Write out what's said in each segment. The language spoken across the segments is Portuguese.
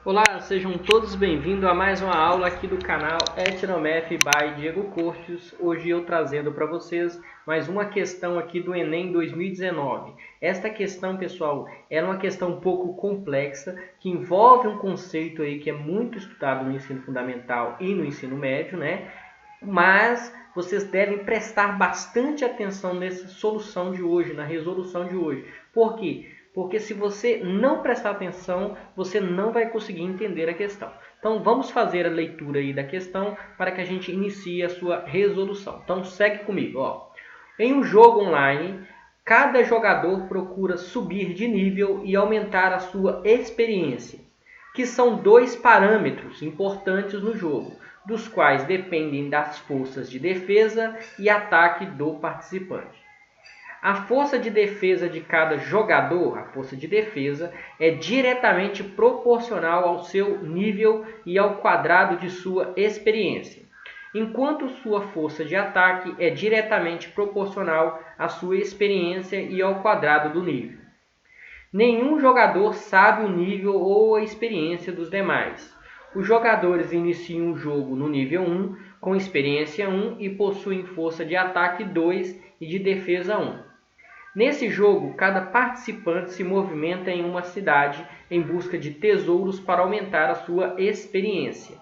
Olá, sejam todos bem-vindos a mais uma aula aqui do canal Etnomaf by Diego Cortes. Hoje eu trazendo para vocês mais uma questão aqui do Enem 2019. Esta questão, pessoal, é uma questão um pouco complexa, que envolve um conceito aí que é muito estudado no ensino fundamental e no ensino médio, né? Mas vocês devem prestar bastante atenção nessa solução de hoje, na resolução de hoje. Por quê? Porque se você não prestar atenção, você não vai conseguir entender a questão. Então vamos fazer a leitura aí da questão para que a gente inicie a sua resolução. Então segue comigo. Ó. Em um jogo online, cada jogador procura subir de nível e aumentar a sua experiência, que são dois parâmetros importantes no jogo, dos quais dependem das forças de defesa e ataque do participante. A força de defesa de cada jogador, a força de defesa, é diretamente proporcional ao seu nível e ao quadrado de sua experiência, enquanto sua força de ataque é diretamente proporcional à sua experiência e ao quadrado do nível. Nenhum jogador sabe o nível ou a experiência dos demais. Os jogadores iniciam o jogo no nível 1, com experiência 1 e possuem força de ataque 2 e de defesa 1. Nesse jogo, cada participante se movimenta em uma cidade em busca de tesouros para aumentar a sua experiência.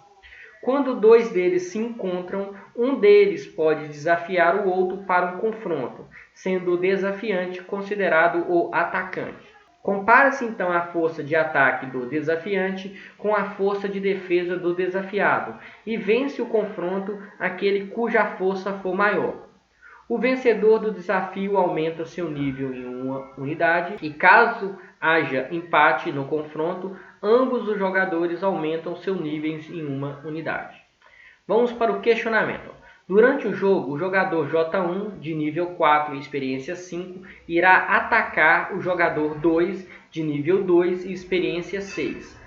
Quando dois deles se encontram, um deles pode desafiar o outro para um confronto, sendo o desafiante considerado o atacante. Compara-se então a força de ataque do desafiante com a força de defesa do desafiado e vence o confronto aquele cuja força for maior. O vencedor do desafio aumenta seu nível em uma unidade e, caso haja empate no confronto, ambos os jogadores aumentam seu nível em uma unidade. Vamos para o questionamento. Durante o jogo, o jogador J1, de nível 4 e experiência 5, irá atacar o jogador 2, de nível 2 e experiência 6.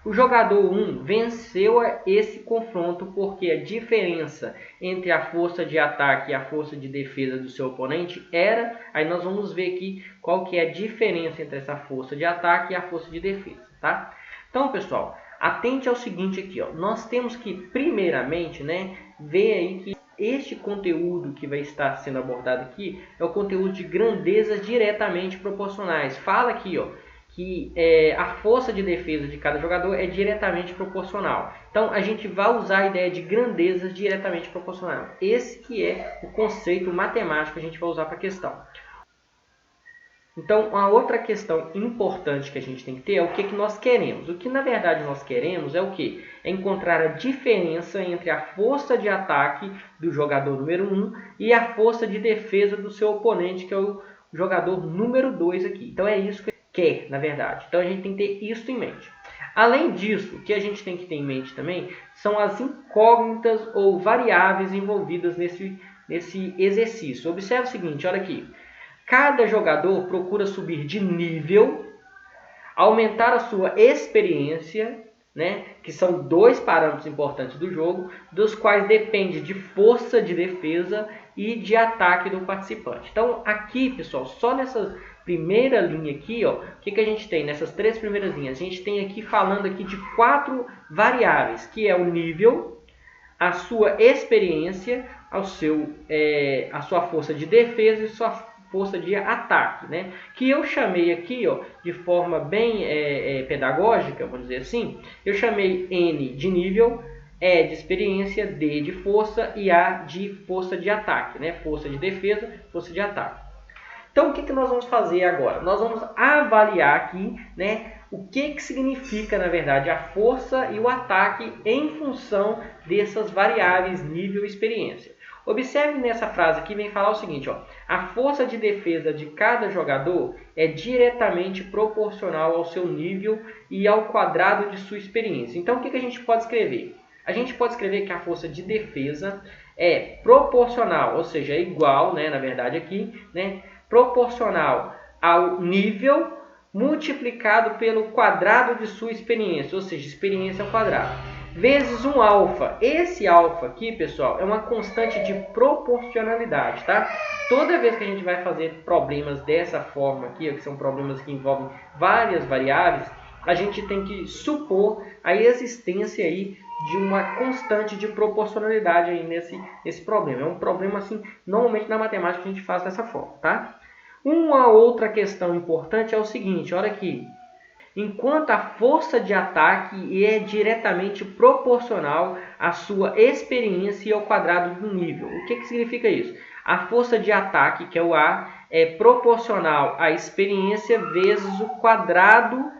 O jogador 1 venceu esse confronto porque a diferença entre a força de ataque e a força de defesa do seu oponente era... Aí nós vamos ver aqui qual que é a diferença entre essa força de ataque e a força de defesa, tá? Então, pessoal, atente ao seguinte aqui, ó. Nós temos que, primeiramente, né, ver aí que este conteúdo que vai estar sendo abordado aqui é o conteúdo de grandezas diretamente proporcionais. Fala aqui, ó, que a força de defesa de cada jogador é diretamente proporcional. Então, a gente vai usar a ideia de grandezas diretamente proporcional. Esse que é o conceito matemático que a gente vai usar para a questão. Então, uma outra questão importante que a gente tem que ter é o que nós queremos. O que, na verdade, nós queremos é o quê? É encontrar a diferença entre a força de ataque do jogador número 1 e a força de defesa do seu oponente, que é o jogador número 2 aqui. Então, é isso que quer, na verdade. Então a gente tem que ter isso em mente. Além disso, o que a gente tem que ter em mente também são as incógnitas ou variáveis envolvidas nesse exercício. Observe o seguinte, olha aqui. Cada jogador procura subir de nível, aumentar a sua experiência, né, que são dois parâmetros importantes do jogo, dos quais depende de força de defesa e de ataque do participante. Então aqui, pessoal, só nessa primeira linha aqui, ó, o que a gente tem nessas três primeiras linhas? A gente tem aqui falando aqui de 4 variáveis, que é o nível, a sua experiência, a sua força de defesa e sua força de ataque, né? Que eu chamei aqui, ó, de forma bem pedagógica, vamos dizer assim, eu chamei N de nível, E de experiência, D de força e A de força de ataque, né? Força de defesa, força de ataque. Então, o que nós vamos fazer agora? Nós vamos avaliar aqui, né, o que significa, na verdade, a força e o ataque em função dessas variáveis nível e experiência. Observe nessa frase aqui, vem falar o seguinte, ó, a força de defesa de cada jogador é diretamente proporcional ao seu nível e ao quadrado de sua experiência. Então, o que a gente pode escrever? A gente pode escrever que a força de defesa é proporcional, ou seja, é igual, né, na verdade aqui, né, proporcional ao nível multiplicado pelo quadrado de sua experiência, ou seja, experiência ao quadrado, vezes um alfa. Esse alfa aqui, pessoal, é uma constante de proporcionalidade, tá? Toda vez que a gente vai fazer problemas dessa forma aqui, que são problemas que envolvem várias variáveis, a gente tem que supor a existência aí de uma constante de proporcionalidade aí nesse problema. É um problema assim, normalmente na matemática a gente faz dessa forma, tá? Uma outra questão importante é o seguinte, olha aqui. Enquanto a força de ataque é diretamente proporcional à sua experiência e ao quadrado do nível. O que significa isso? A força de ataque, que é o A, é proporcional à experiência vezes o quadrado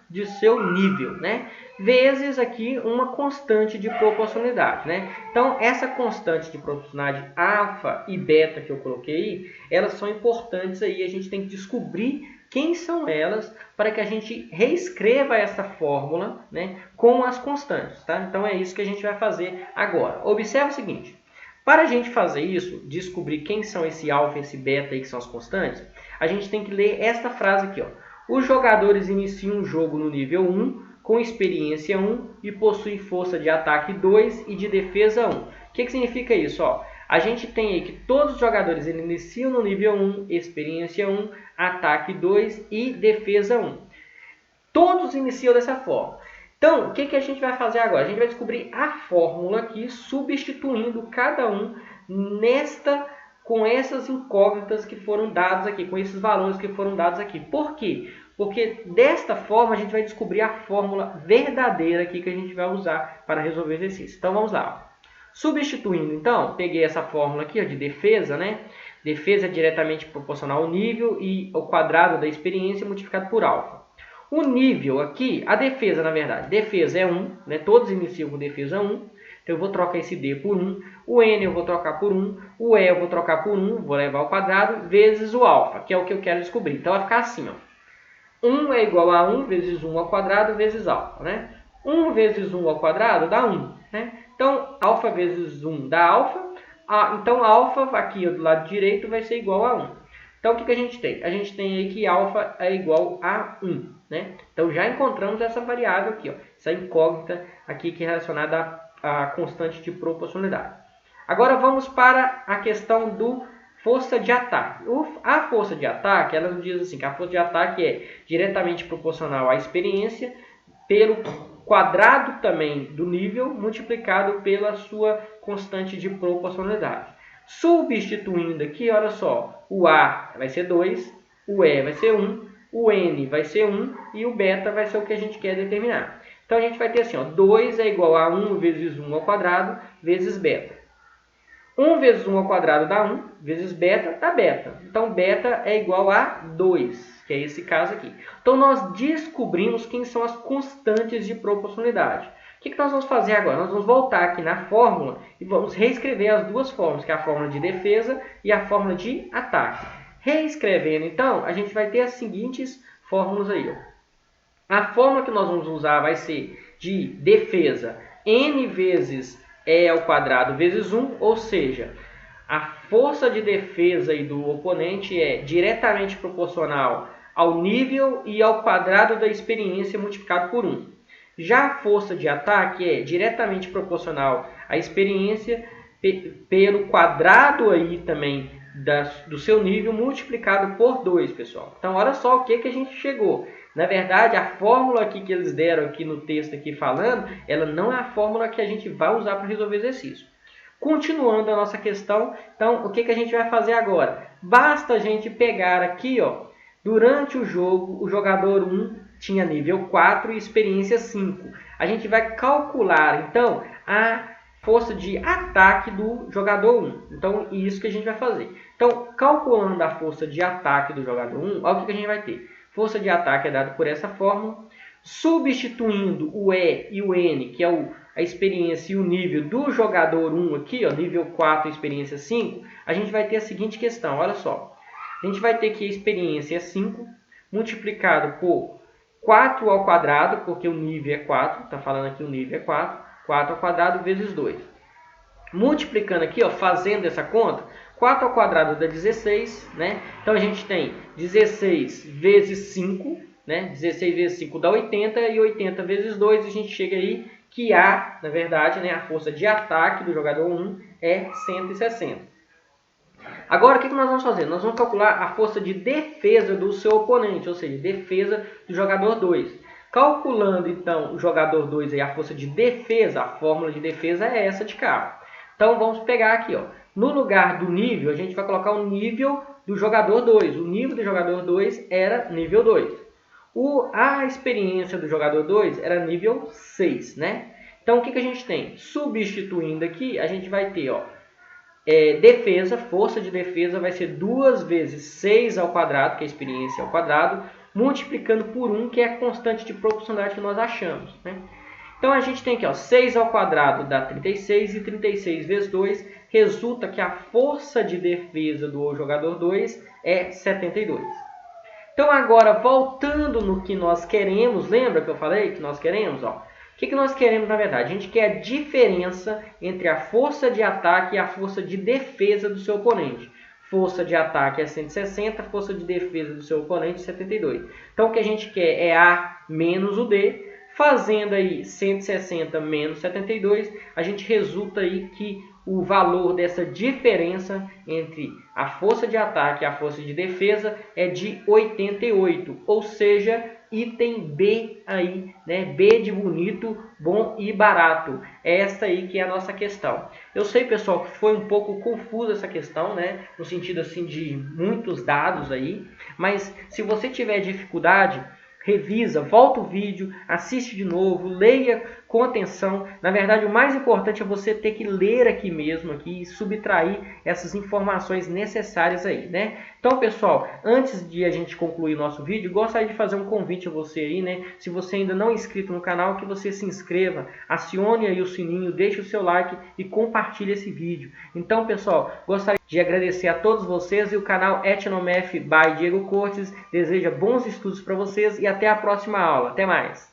de seu nível, né? Vezes aqui uma constante de proporcionalidade, né? Então, essa constante de proporcionalidade alfa e beta que eu coloquei, elas são importantes aí, a gente tem que descobrir quem são elas para que a gente reescreva essa fórmula, né, com as constantes, tá? Então, é isso que a gente vai fazer agora. Observe o seguinte, para a gente fazer isso, descobrir quem são esse alfa e esse beta aí, que são as constantes, a gente tem que ler esta frase aqui, ó. Os jogadores iniciam um jogo no nível 1, com experiência 1 e possuem força de ataque 2 e de defesa 1. O que significa isso? Ó, a gente tem aí que todos os jogadores iniciam no nível 1, experiência 1, ataque 2 e defesa 1. Todos iniciam dessa forma. Então, o que a gente vai fazer agora? A gente vai descobrir a fórmula aqui, substituindo cada um com essas incógnitas que foram dadas aqui, com esses valores que foram dados aqui. Por quê? Porque desta forma a gente vai descobrir a fórmula verdadeira aqui que a gente vai usar para resolver o exercício. Então vamos lá. Substituindo, então, peguei essa fórmula aqui ó, de defesa, né? Defesa é diretamente proporcional ao nível e ao quadrado da experiência multiplicado por alfa. O nível aqui, a defesa, na verdade, defesa é 1, né? Todos iniciam com defesa 1. Então eu vou trocar esse D por 1, o N eu vou trocar por 1, o E eu vou trocar por 1, vou levar ao quadrado, vezes o alfa, que é o que eu quero descobrir. Então vai ficar assim, ó. 1 é igual a 1 vezes 1 ao quadrado vezes alfa, né? 1 vezes 1 ao quadrado dá 1, né? Então, alfa vezes 1 dá alfa. Então, alfa aqui do lado direito vai ser igual a 1. Então, o que a gente tem? A gente tem aí que alfa é igual a 1, né? Então, já encontramos essa variável aqui, ó, essa incógnita aqui que é relacionada à constante de proporcionalidade. Agora, vamos para a questão do força de ataque. A força de ataque, ela nos diz assim, que a força de ataque é diretamente proporcional à experiência pelo quadrado também do nível multiplicado pela sua constante de proporcionalidade. Substituindo aqui, olha só, o A vai ser 2, o E vai ser 1, o N vai ser 1 e o beta vai ser o que a gente quer determinar. Então a gente vai ter assim, ó, 2 é igual a 1 vezes 1 ao quadrado vezes beta. 1 vezes 1 ao quadrado dá 1, vezes beta dá beta. Então, beta é igual a 2, que é esse caso aqui. Então, nós descobrimos quem são as constantes de proporcionalidade. O que nós vamos fazer agora? Nós vamos voltar aqui na fórmula e vamos reescrever as duas fórmulas, que é a fórmula de defesa e a fórmula de ataque. Reescrevendo, então, a gente vai ter as seguintes fórmulas aí. Ó. A fórmula que nós vamos usar vai ser de defesa n vezes E ao quadrado vezes 1, ou seja, a força de defesa aí do oponente é diretamente proporcional ao nível e ao quadrado da experiência multiplicado por 1. Já a força de ataque é diretamente proporcional à experiência pelo quadrado aí também do seu nível multiplicado por 2, pessoal. Então, olha só o que a gente chegou. Na verdade, a fórmula aqui que eles deram aqui no texto aqui falando, ela não é a fórmula que a gente vai usar para resolver o exercício. Continuando a nossa questão, então, o que a gente vai fazer agora? Basta a gente pegar aqui, ó, durante o jogo, o jogador 1 tinha nível 4 e experiência 5. A gente vai calcular, então, a força de ataque do jogador 1. Então, isso que a gente vai fazer. Então, calculando a força de ataque do jogador 1, olha o que a gente vai ter. Força de ataque é dada por essa fórmula. Substituindo o E e o N, que é a experiência e o nível do jogador 1 aqui, ó, nível 4 e experiência 5, a gente vai ter a seguinte questão, olha só. A gente vai ter que a experiência é 5, multiplicado por 4 ao quadrado, porque o nível é 4, está falando aqui o nível é 4, 4 ao quadrado vezes 2. Multiplicando aqui, ó, fazendo essa conta, 4 ao quadrado dá 16, né? Então a gente tem 16 vezes 5, né? 16 vezes 5 dá 80 e 80 vezes 2, a gente chega aí que A, na verdade, né, a força de ataque do jogador 1 é 160. Agora, o que nós vamos fazer? Nós vamos calcular a força de defesa do seu oponente, ou seja, defesa do jogador 2. Calculando, então, o jogador 2, aí, a força de defesa, a fórmula de defesa é essa de cá. Então, vamos pegar aqui, ó. No lugar do nível, a gente vai colocar o nível do jogador 2. O nível do jogador 2 era nível 2. A experiência do jogador 2 era nível 6, né? Então, o que a gente tem? Substituindo aqui, a gente vai ter, ó, defesa, força de defesa vai ser 2 vezes 6 ao quadrado, que é a experiência ao quadrado, multiplicando por 1, que é a constante de proporcionalidade que nós achamos, né? Então, a gente tem aqui, ó, 6 ao quadrado dá 36, e 36 vezes 2 resulta que a força de defesa do jogador 2 é 72. Então, agora, voltando no que nós queremos, lembra que eu falei que nós queremos? Ó, o que nós queremos, na verdade? A gente quer a diferença entre a força de ataque e a força de defesa do seu oponente. Força de ataque é 160, força de defesa do seu oponente é 72. Então, o que a gente quer é A menos o D. Fazendo aí 160 menos 72, a gente resulta aí que o valor dessa diferença entre a força de ataque e a força de defesa é de 88, ou seja, item B aí, né? B de bonito, bom e barato. É essa aí que é a nossa questão. Eu sei, pessoal, que foi um pouco confusa essa questão, né? No sentido assim de muitos dados aí, mas se você tiver dificuldade, revisa, volta o vídeo, assiste de novo, leia com atenção. Na verdade, o mais importante é você ter que ler aqui mesmo aqui, e subtrair essas informações necessárias aí, né? Então, pessoal, antes de a gente concluir o nosso vídeo, gostaria de fazer um convite a você aí, né? Se você ainda não é inscrito no canal, que você se inscreva, acione aí o sininho, deixe o seu like e compartilhe esse vídeo. Então, pessoal, gostaria de agradecer a todos vocês, e o canal Etnomef by Diego Cortes deseja bons estudos para vocês e até a próxima aula. Até mais!